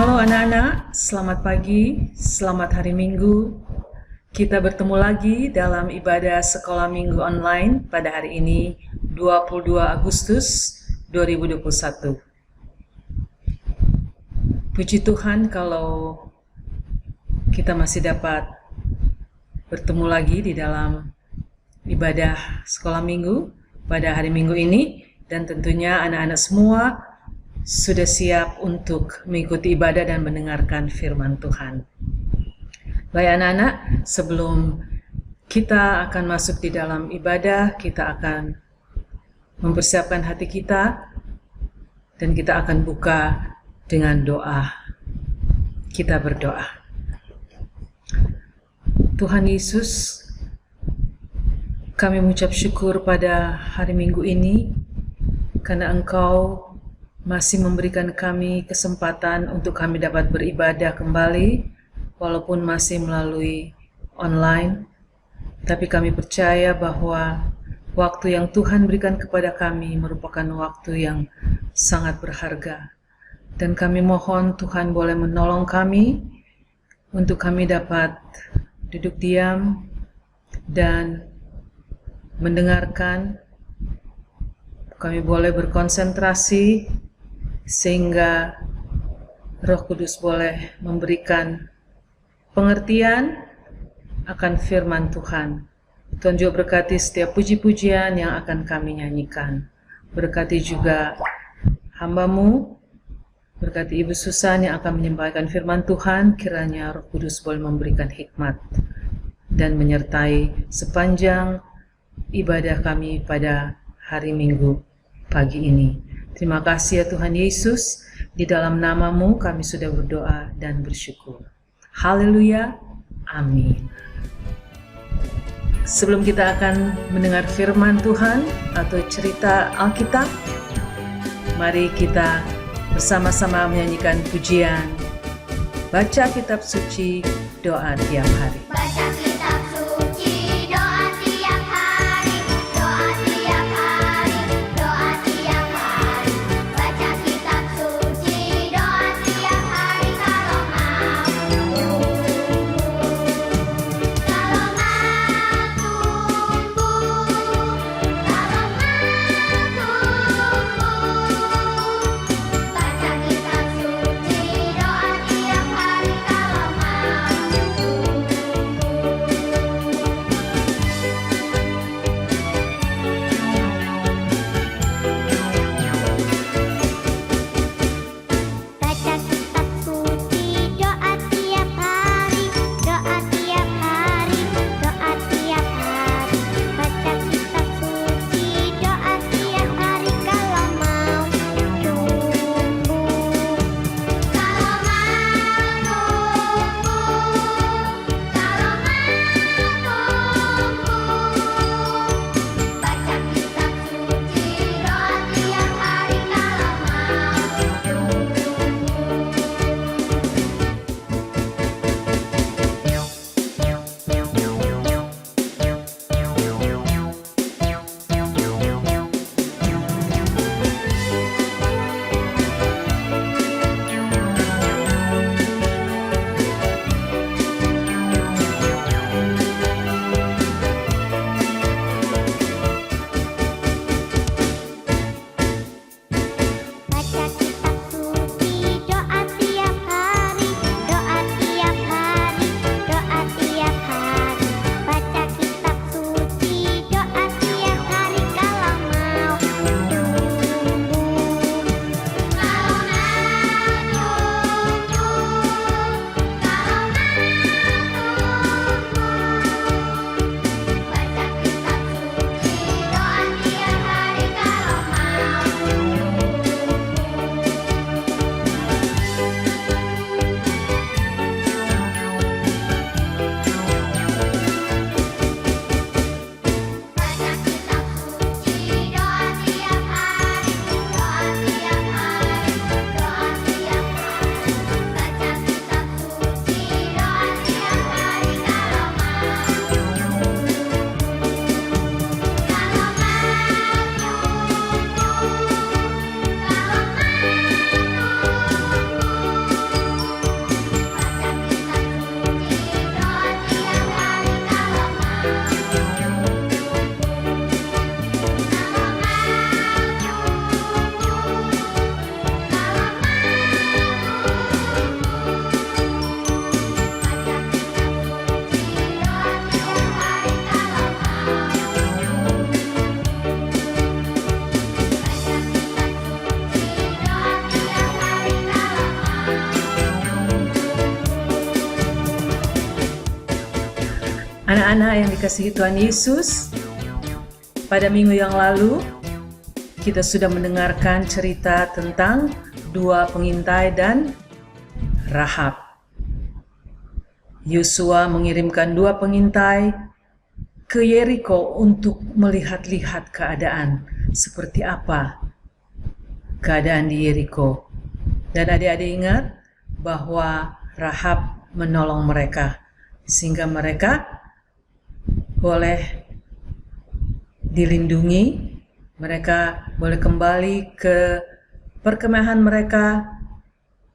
Halo anak-anak, selamat pagi, selamat hari Minggu. Kita bertemu lagi dalam ibadah sekolah minggu online pada hari ini 22 Agustus 2021. Puji Tuhan kalau kita masih dapat bertemu lagi di dalam ibadah sekolah minggu pada hari Minggu ini, dan tentunya anak-anak semua sudah siap untuk mengikuti ibadah dan mendengarkan firman Tuhan. Baik anak-anak, sebelum kita akan masuk di dalam ibadah, kita akan mempersiapkan hati kita dan kita akan buka dengan doa. Kita berdoa. Tuhan Yesus, kami mengucap syukur pada hari Minggu ini karena Engkau masih memberikan kami kesempatan untuk kami dapat beribadah kembali, walaupun masih melalui online. Tapi kami percaya bahwa waktu yang Tuhan berikan kepada kami merupakan waktu yang sangat berharga. Dan kami mohon Tuhan boleh menolong kami untuk kami dapat duduk diam dan mendengarkan. Kami boleh berkonsentrasi sehingga Roh Kudus boleh memberikan pengertian akan firman Tuhan. Tuhan juga berkati setiap puji-pujian yang akan kami nyanyikan. Berkati juga hamba-Mu, berkati Ibu Susan yang akan menyampaikan firman Tuhan. Kiranya Roh Kudus boleh memberikan hikmat dan menyertai sepanjang ibadah kami pada hari Minggu pagi ini. Terima kasih ya Tuhan Yesus, di dalam nama-Mu kami sudah berdoa dan bersyukur. Haleluya, amin. Sebelum kita akan mendengar firman Tuhan atau cerita Alkitab, mari kita bersama-sama menyanyikan pujian Baca Kitab Suci, Doa Tiap Hari. Baca kitab suci, doa tiap hari, doa tiap hari, doa tiap hari. Baca kitab suci, doa tiap hari kalau mau. Kalau mau tumbuh, kalau mau tumbuh. Baca kitab suci, doa tiap hari kalau mau tumbuh. Anak-anak yang dikasihi Tuhan Yesus, pada minggu yang lalu kita sudah mendengarkan cerita tentang dua pengintai dan Rahab. Yosua mengirimkan dua pengintai ke Yeriko untuk melihat-lihat keadaan seperti apa keadaan di Yeriko. Dan adik-adik ingat bahwa Rahab menolong mereka sehingga mereka boleh dilindungi, mereka boleh kembali ke perkemahan mereka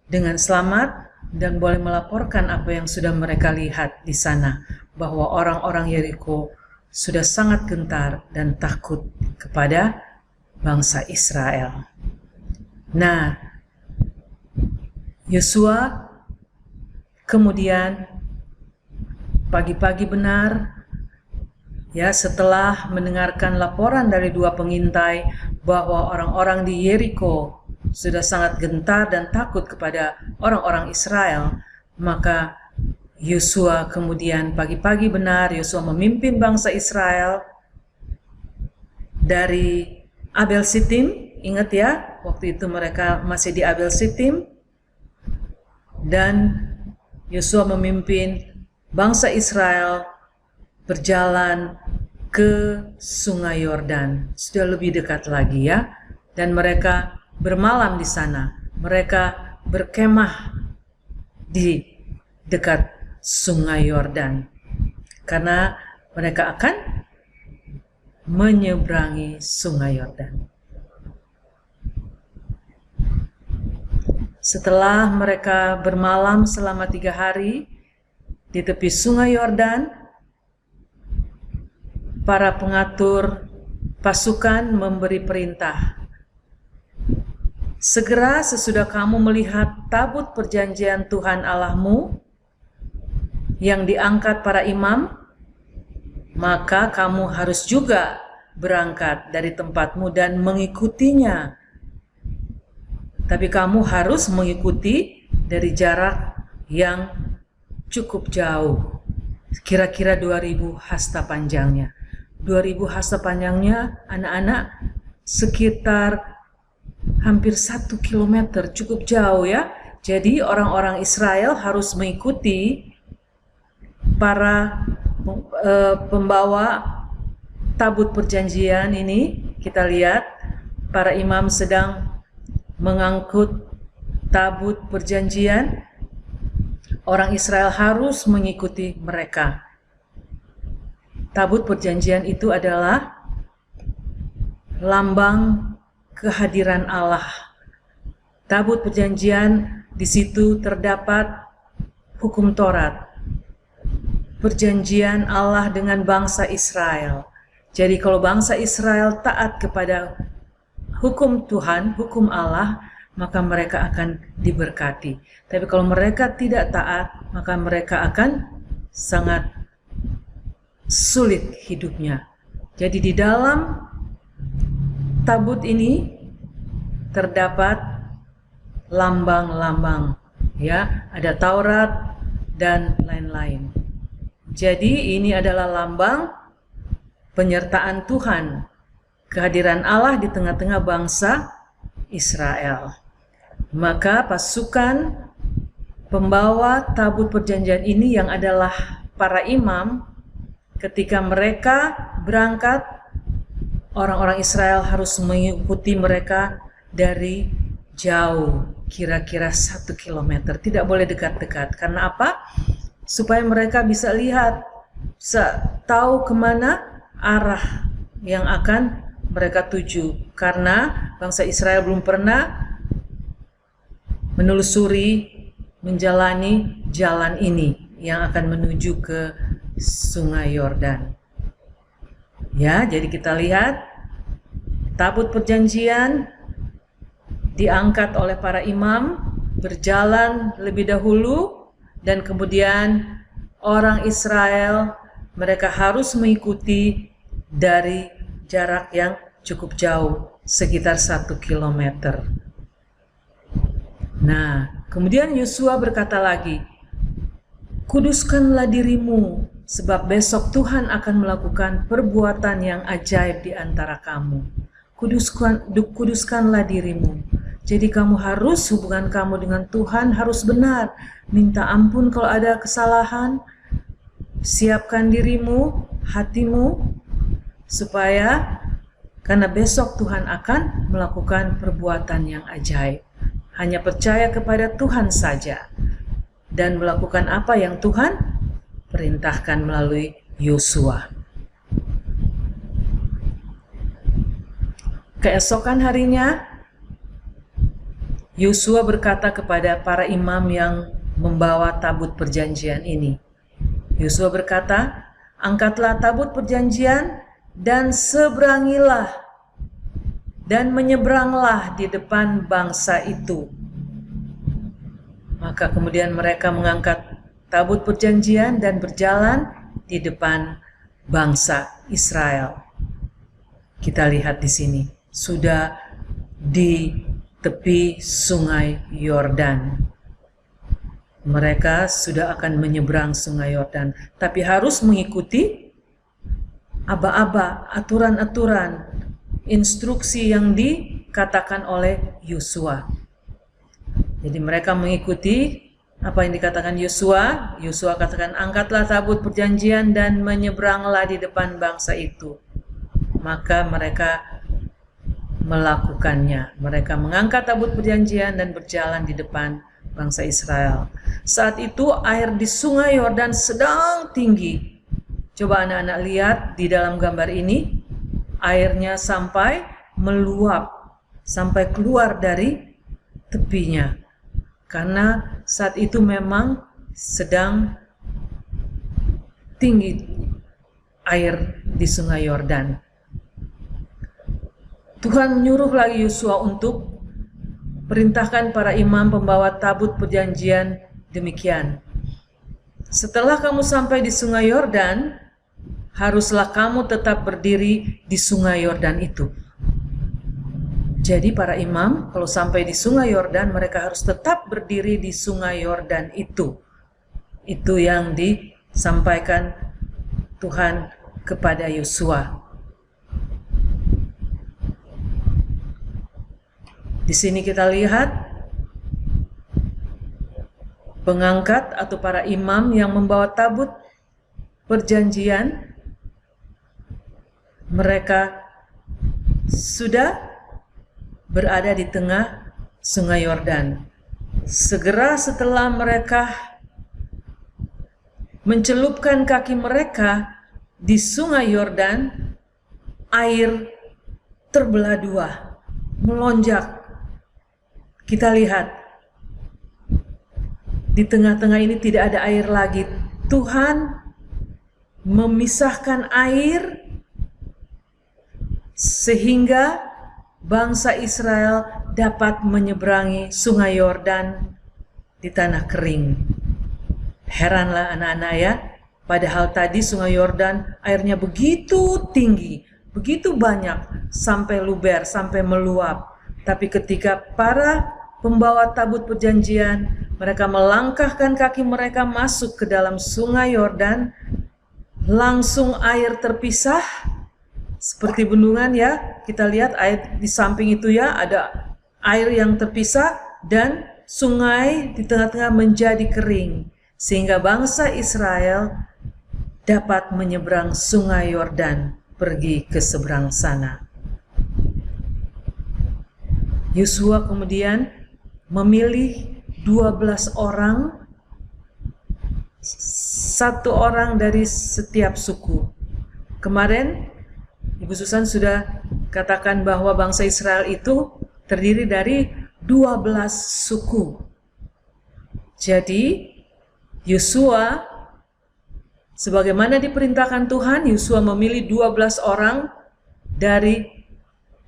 dengan selamat dan boleh melaporkan apa yang sudah mereka lihat di sana, bahwa orang-orang Yeriko sudah sangat gentar dan takut kepada bangsa Israel. Nah, Yosua kemudian pagi-pagi benar, ya, setelah mendengarkan laporan dari dua pengintai bahwa orang-orang di Yeriko sudah sangat gentar dan takut kepada orang-orang Israel, maka Yosua kemudian pagi-pagi benar, Yosua memimpin bangsa Israel dari Abel Sitim. Ingat ya, waktu itu mereka masih di Abel Sitim, dan Yosua memimpin bangsa Israel berjalan ke Sungai Yordan, sudah lebih dekat lagi ya, dan mereka bermalam di sana. Mereka berkemah di dekat Sungai Yordan karena mereka akan menyeberangi Sungai Yordan. Setelah mereka bermalam selama 3 hari di tepi Sungai Yordan, para pengatur pasukan memberi perintah, segera sesudah kamu melihat tabut perjanjian Tuhan Allahmu yang diangkat para imam, maka kamu harus juga berangkat dari tempatmu dan mengikutinya. Tapi kamu harus mengikuti dari jarak yang cukup jauh, kira-kira 2000 hasta panjangnya. 2000 hasta panjangnya, anak-anak, sekitar hampir 1 kilometer, cukup jauh ya. Jadi orang-orang Israel harus mengikuti para pembawa tabut perjanjian ini. Kita lihat para imam sedang mengangkut tabut perjanjian. Orang Israel harus mengikuti mereka. Tabut perjanjian itu adalah lambang kehadiran Allah. Tabut perjanjian, di situ terdapat hukum Taurat, perjanjian Allah dengan bangsa Israel. Jadi kalau bangsa Israel taat kepada hukum Tuhan, hukum Allah, maka mereka akan diberkati. Tapi kalau mereka tidak taat, maka mereka akan sangat sulit hidupnya. Jadi di dalam tabut ini terdapat lambang-lambang, ya, ada Taurat dan lain-lain. Jadi ini adalah lambang penyertaan Tuhan, kehadiran Allah di tengah-tengah bangsa Israel. Maka pasukan pembawa tabut perjanjian ini yang adalah para imam, ketika mereka berangkat, orang-orang Israel harus mengikuti mereka dari jauh, kira-kira 1 kilometer. Tidak boleh dekat-dekat. Karena apa? Supaya mereka bisa lihat, bisa tahu kemana arah yang akan mereka tuju. Karena bangsa Israel belum pernah menelusuri, menjalani jalan ini yang akan menuju ke Sungai Yordan. Ya, jadi kita lihat tabut perjanjian diangkat oleh para imam, berjalan lebih dahulu, dan kemudian orang Israel mereka harus mengikuti dari jarak yang cukup jauh, sekitar 1 kilometer. Nah, kemudian Yosua berkata lagi, kuduskanlah dirimu sebab besok Tuhan akan melakukan perbuatan yang ajaib di antara kamu. Kuduskanlah dirimu. Jadi kamu harus, hubungan kamu dengan Tuhan harus benar. Minta ampun kalau ada kesalahan. Siapkan dirimu, hatimu, supaya karena besok Tuhan akan melakukan perbuatan yang ajaib. Hanya percaya kepada Tuhan saja dan melakukan apa yang Tuhan perintahkan melalui Yosua. Keesokan harinya, Yosua berkata kepada para imam yang membawa tabut perjanjian ini. Yosua berkata, angkatlah tabut perjanjian dan seberangilah dan menyeberanglah di depan bangsa itu. Maka kemudian mereka mengangkat tabut perjanjian dan berjalan di depan bangsa Israel. Kita lihat di sini, sudah di tepi sungai Yordan. Mereka sudah akan menyeberang sungai Yordan, tapi harus mengikuti aba-aba, aturan-aturan, instruksi yang dikatakan oleh Yosua. Jadi mereka mengikuti apa yang dikatakan Yosua. Yosua katakan, angkatlah tabut perjanjian dan menyeberanglah di depan bangsa itu. Maka mereka melakukannya. Mereka mengangkat tabut perjanjian dan berjalan di depan bangsa Israel. Saat itu air di sungai Yordan sedang tinggi. Coba anak-anak lihat di dalam gambar ini, airnya sampai meluap, sampai keluar dari tepinya. Karena saat itu memang sedang tinggi air di sungai Yordan. Tuhan menyuruh lagi Yosua untuk perintahkan para imam pembawa tabut perjanjian demikian. Setelah kamu sampai di sungai Yordan, haruslah kamu tetap berdiri di sungai Yordan itu. Jadi para imam kalau sampai di sungai Yordan, mereka harus tetap berdiri di sungai Yordan itu. Itu yang disampaikan Tuhan kepada Yosua. Di sini kita lihat pengangkat atau para imam yang membawa tabut perjanjian. Mereka sudah berada di tengah sungai Yordan. Segera setelah mereka mencelupkan kaki mereka di sungai Yordan, air terbelah dua, melonjak. Kita lihat, di tengah-tengah ini tidak ada air lagi. Tuhan memisahkan air sehingga bangsa Israel dapat menyeberangi sungai Yordan di tanah kering. Heranlah anak-anak ya, padahal tadi sungai Yordan airnya begitu tinggi, begitu banyak, sampai luber, sampai meluap. Tapi ketika para pembawa tabut perjanjian, mereka melangkahkan kaki mereka masuk ke dalam sungai Yordan, langsung air terpisah seperti bendungan ya. Kita lihat air di samping itu ya, ada air yang terpisah dan sungai di tengah-tengah menjadi kering, sehingga bangsa Israel dapat menyeberang sungai Yordan pergi ke seberang sana. Yosua kemudian memilih 12 orang, satu orang dari setiap suku. Kemarin Ibu Susan sudah katakan bahwa bangsa Israel itu terdiri dari 12 suku. Jadi Yosua, sebagaimana diperintahkan Tuhan, Yosua memilih 12 orang dari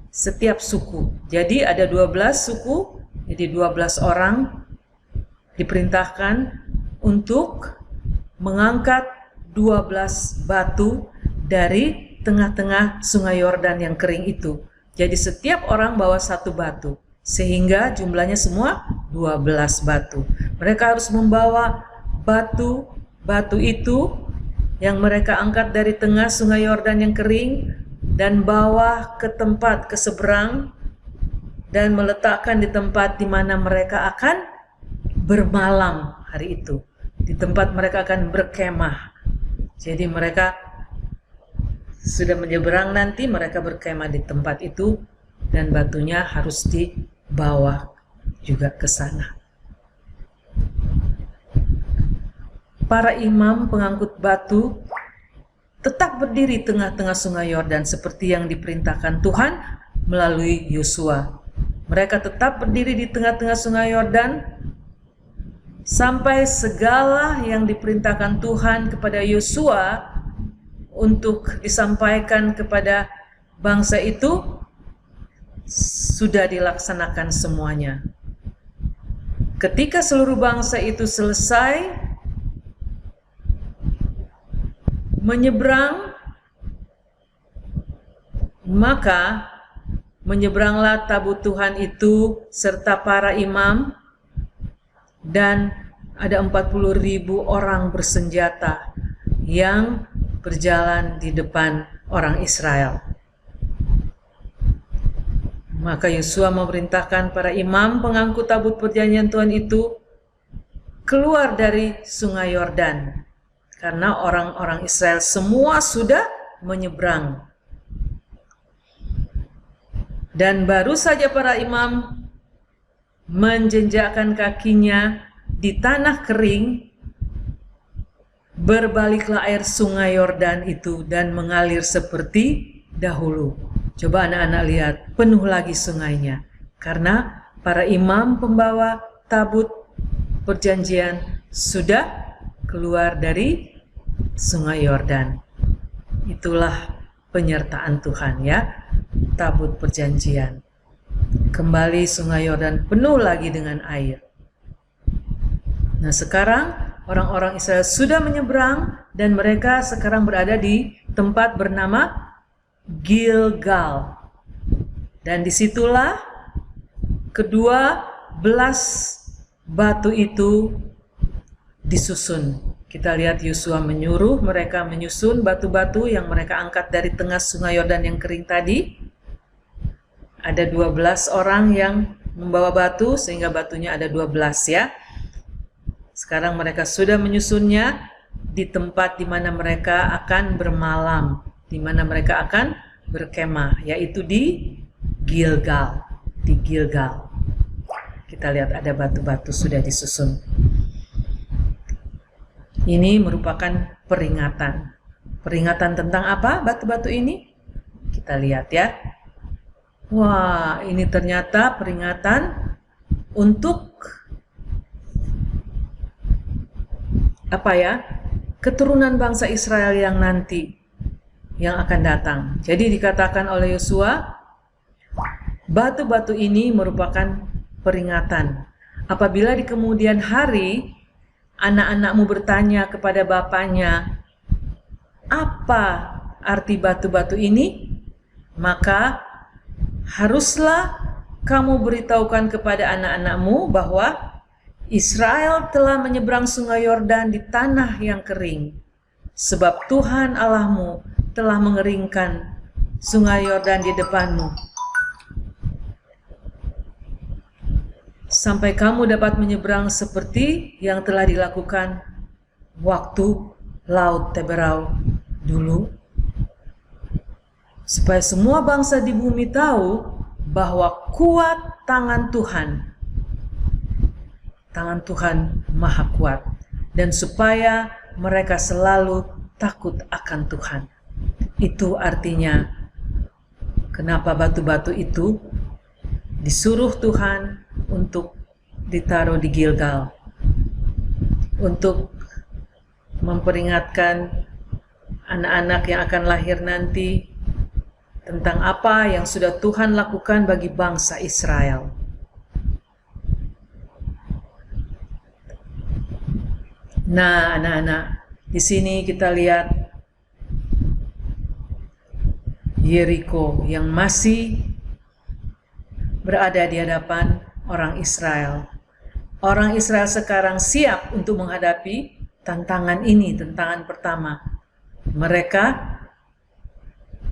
setiap suku. Jadi ada 12 suku, jadi 12 orang diperintahkan untuk mengangkat 12 batu dari tengah-tengah sungai Yordan yang kering itu. Jadi setiap orang bawa satu batu, sehingga jumlahnya semua 12 batu. Mereka harus membawa batu itu yang mereka angkat dari tengah sungai Yordan yang kering dan bawa ke tempat ke seberang dan meletakkan di tempat di mana mereka akan bermalam hari itu. Di tempat mereka akan berkemah. Jadi mereka sudah menyeberang nanti, mereka berkemah di tempat itu dan batunya harus dibawa juga ke sana. Para imam pengangkut batu tetap berdiri tengah-tengah sungai Yordan seperti yang diperintahkan Tuhan melalui Yosua. Mereka tetap berdiri di tengah-tengah sungai Yordan sampai segala yang diperintahkan Tuhan kepada Yosua untuk disampaikan kepada bangsa itu sudah dilaksanakan semuanya. Ketika seluruh bangsa itu selesai menyeberang, maka menyeberanglah tabut Tuhan itu serta para imam, dan ada 40.000 orang bersenjata yang berjalan di depan orang Israel. Maka Yosua memerintahkan para imam pengangkut tabut perjanjian Tuhan itu keluar dari sungai Yordan, karena orang-orang Israel semua sudah menyeberang. Dan baru saja para imam menjenjakkan kakinya di tanah kering, berbaliklah air sungai Yordan itu dan mengalir seperti dahulu. Coba anak-anak lihat, penuh lagi sungainya. Karena para imam pembawa tabut perjanjian sudah keluar dari sungai Yordan. Itulah penyertaan Tuhan ya, tabut perjanjian. Kembali sungai Yordan penuh lagi dengan air. Nah sekarang orang-orang Israel sudah menyeberang dan mereka sekarang berada di tempat bernama Gilgal. Dan disitulah kedua belas batu itu disusun. Kita lihat Yosua menyuruh mereka menyusun batu-batu yang mereka angkat dari tengah sungai Yordan yang kering tadi. Ada 12 orang yang membawa batu sehingga batunya ada 12 ya. Sekarang mereka sudah menyusunnya di tempat di mana mereka akan bermalam, di mana mereka akan berkemah, yaitu di Gilgal. Di Gilgal. Kita lihat ada batu-batu sudah disusun. Ini merupakan peringatan. Peringatan tentang apa batu-batu ini? Kita lihat ya. Wah, ini ternyata peringatan untuk apa ya? Keturunan bangsa Israel yang nanti yang akan datang. Jadi dikatakan oleh Yosua, batu-batu ini merupakan peringatan. Apabila di kemudian hari anak-anakmu bertanya kepada bapaknya, apa arti batu-batu ini? Maka haruslah kamu beritahukan kepada anak-anakmu bahwa Israel telah menyeberang sungai Yordan di tanah yang kering, sebab Tuhan Allahmu telah mengeringkan sungai Yordan di depanmu, sampai kamu dapat menyeberang seperti yang telah dilakukan waktu Laut Teberau dulu, supaya semua bangsa di bumi tahu bahwa kuat tangan Tuhan maha kuat, dan supaya mereka selalu takut akan Tuhan. Itu artinya kenapa batu-batu itu disuruh Tuhan untuk ditaruh di Gilgal, untuk memperingatkan anak-anak yang akan lahir nanti tentang apa yang sudah Tuhan lakukan bagi bangsa Israel. Nah, anak-anak, di sini kita lihat Yeriko yang masih berada di hadapan orang Israel. Orang Israel sekarang siap untuk menghadapi tantangan ini, tantangan pertama. mereka,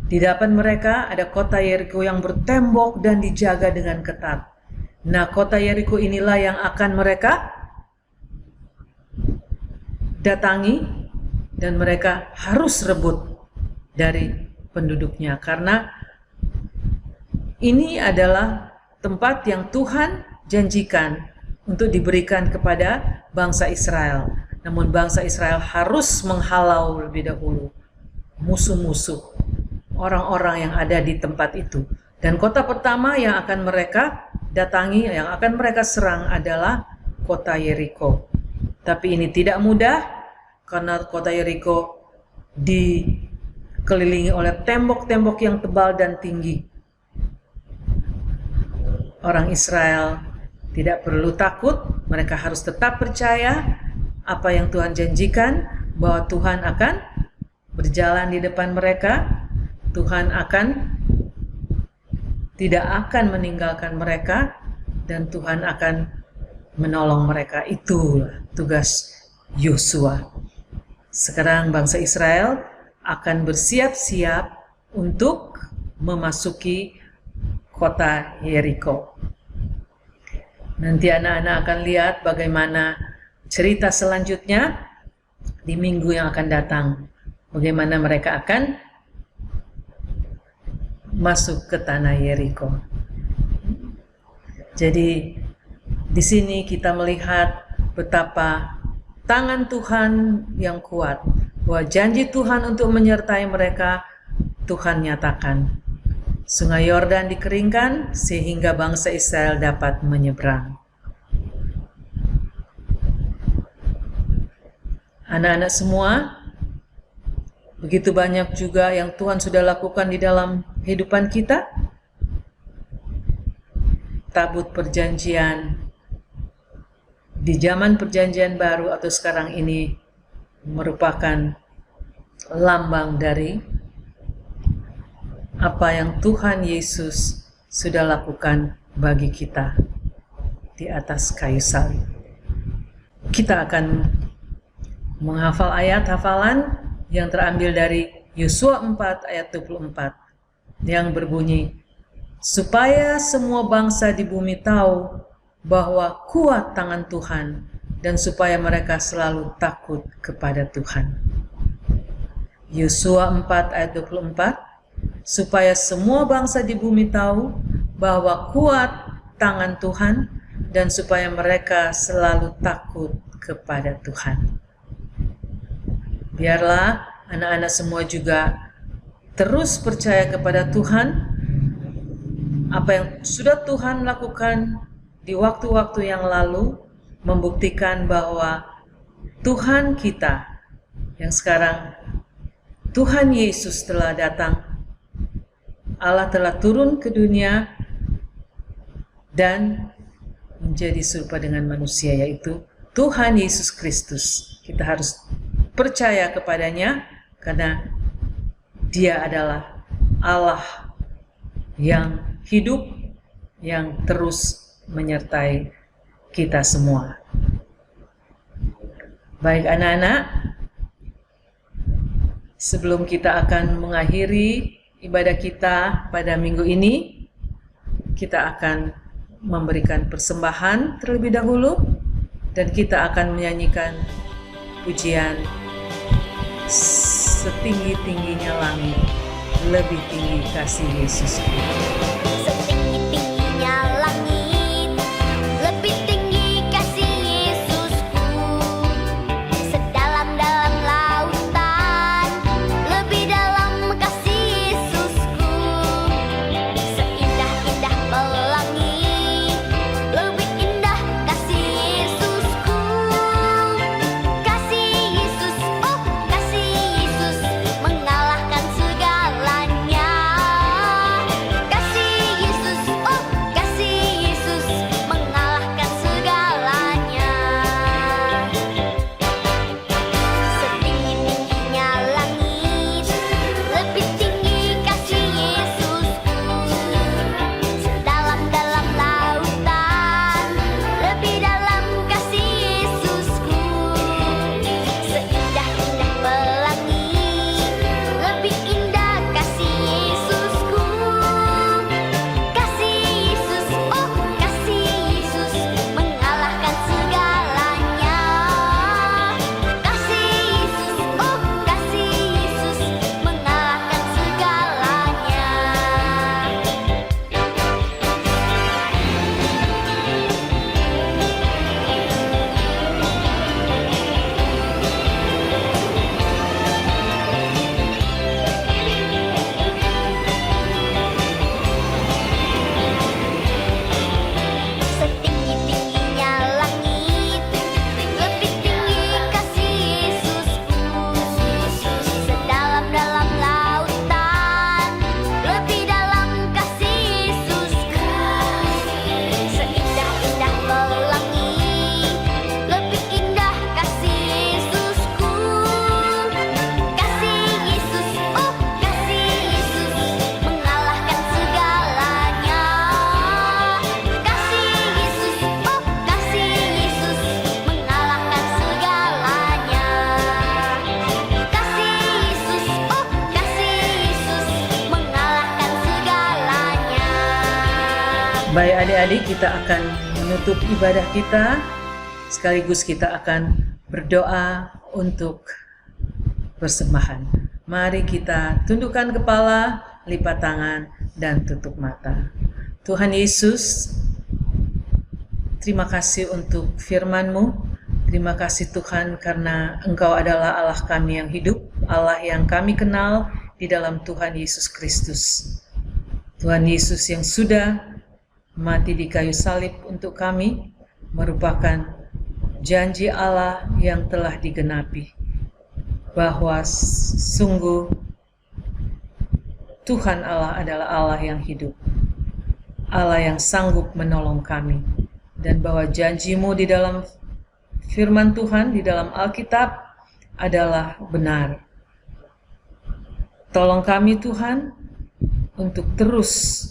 di depan mereka ada kota Yeriko yang bertembok dan dijaga dengan ketat. Nah, kota Yeriko inilah yang akan mereka datangi dan mereka harus rebut dari penduduknya, karena ini adalah tempat yang Tuhan janjikan untuk diberikan kepada bangsa Israel. Namun bangsa Israel harus menghalau lebih dahulu musuh-musuh, orang-orang yang ada di tempat itu. Dan kota pertama yang akan mereka datangi, yang akan mereka serang adalah kota Yeriko. Tapi ini tidak mudah karena kota Yeriko dikelilingi oleh tembok-tembok yang tebal dan tinggi. Orang Israel tidak perlu takut, mereka harus tetap percaya apa yang Tuhan janjikan, bahwa Tuhan akan berjalan di depan mereka, Tuhan tidak akan meninggalkan mereka, dan Tuhan akan menolong mereka. Itulah tugas Yosua. Sekarang bangsa Israel akan bersiap-siap untuk memasuki kota Yeriko. Nanti anak-anak akan lihat bagaimana cerita selanjutnya di minggu yang akan datang. Bagaimana mereka akan masuk ke tanah Yeriko. Jadi di sini kita melihat betapa tangan Tuhan yang kuat, bahwa janji Tuhan untuk menyertai mereka Tuhan nyatakan. Sungai Yordan dikeringkan sehingga bangsa Israel dapat menyeberang. Anak-anak semua, begitu banyak juga yang Tuhan sudah lakukan di dalam kehidupan kita. Tabut perjanjian di zaman perjanjian baru atau sekarang ini merupakan lambang dari apa yang Tuhan Yesus sudah lakukan bagi kita di atas kayu salib. Kita akan menghafal ayat hafalan yang terambil dari Yosua 4 ayat 24 yang berbunyi, supaya semua bangsa di bumi tahu bahwa kuat tangan Tuhan dan supaya mereka selalu takut kepada Tuhan. Yosua 4 ayat 24, supaya semua bangsa di bumi tahu bahwa kuat tangan Tuhan dan supaya mereka selalu takut kepada Tuhan. Biarlah anak-anak semua juga terus percaya kepada Tuhan. Apa yang sudah Tuhan lakukan di waktu-waktu yang lalu membuktikan bahwa Tuhan kita yang sekarang, Tuhan Yesus telah datang. Allah telah turun ke dunia dan menjadi serupa dengan manusia, yaitu Tuhan Yesus Kristus. Kita harus percaya kepadanya karena Dia adalah Allah yang hidup, yang terus menyertai kita semua. Baik anak-anak, sebelum kita akan mengakhiri ibadah kita pada minggu ini, kita akan memberikan persembahan terlebih dahulu dan kita akan menyanyikan pujian setinggi-tingginya langit, lebih tinggi kasih Yesus. Setinggi-tingginya langit, lebih tinggi kasih Yesusku. Sedalam-dalam lautan, lebih dalam kasih Yesusku. Seindah-indah pelangi, lebih indah kasih Yesusku. Kasih Yesus, oh kasih Yesus mengalahkan segalanya. Kasih Baik adik-adik, kita akan menutup ibadah kita, sekaligus kita akan berdoa untuk persembahan. Mari kita tundukkan kepala, lipat tangan, dan tutup mata. Tuhan Yesus, terima kasih untuk firman-Mu. Terima kasih Tuhan karena Engkau adalah Allah kami yang hidup, Allah yang kami kenal di dalam Tuhan Yesus Kristus. Tuhan Yesus yang sudah mati di kayu salib untuk kami merupakan janji Allah yang telah digenapi, bahwa sungguh Tuhan Allah adalah Allah yang hidup, Allah yang sanggup menolong kami, dan bahwa janji-Mu di dalam firman Tuhan di dalam Alkitab adalah benar. Tolong kami Tuhan untuk terus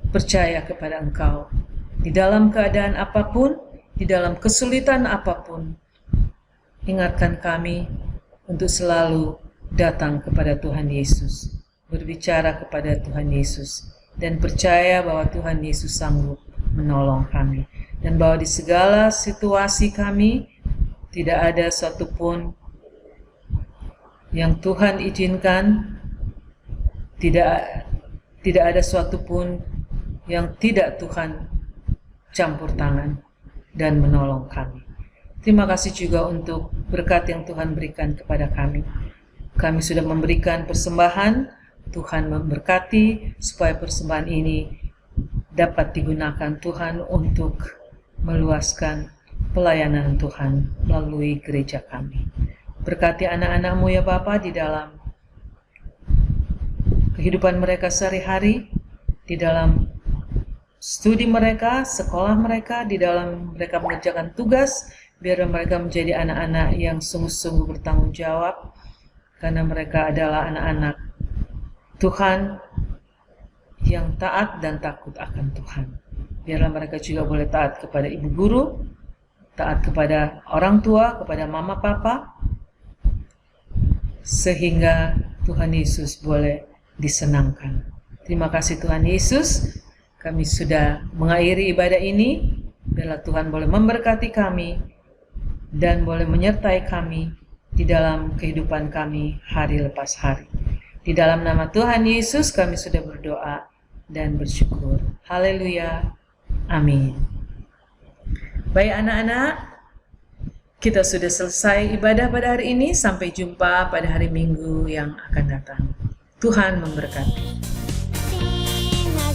percaya kepada Engkau di dalam keadaan apapun, di dalam kesulitan apapun. Ingatkan kami untuk selalu datang kepada Tuhan Yesus, berbicara kepada Tuhan Yesus, dan percaya bahwa Tuhan Yesus sanggup menolong kami, dan bahwa di segala situasi kami tidak ada satupun yang Tuhan izinkan, tidak ada satupun yang tidak Tuhan campur tangan dan menolong kami. Terima kasih juga untuk berkat yang Tuhan berikan kepada kami. Kami sudah memberikan persembahan, Tuhan memberkati supaya persembahan ini dapat digunakan Tuhan untuk meluaskan pelayanan Tuhan melalui gereja kami. Berkati anak-anak-Mu ya Bapa di dalam kehidupan mereka sehari-hari, di dalam studi mereka, sekolah mereka, di dalam mereka mengerjakan tugas, biar mereka menjadi anak-anak yang sungguh-sungguh bertanggung jawab, karena mereka adalah anak-anak Tuhan yang taat dan takut akan Tuhan. Biarlah mereka juga boleh taat kepada ibu guru, taat kepada orang tua, kepada mama papa, sehingga Tuhan Yesus boleh disenangkan. Terima kasih Tuhan Yesus, kami sudah mengakhiri ibadah ini. Biarlah Tuhan boleh memberkati kami dan boleh menyertai kami di dalam kehidupan kami hari lepas hari. Di dalam nama Tuhan Yesus kami sudah berdoa dan bersyukur. Haleluya. Amin. Baik anak-anak, kita sudah selesai ibadah pada hari ini. Sampai jumpa pada hari Minggu yang akan datang. Tuhan memberkati. Sing a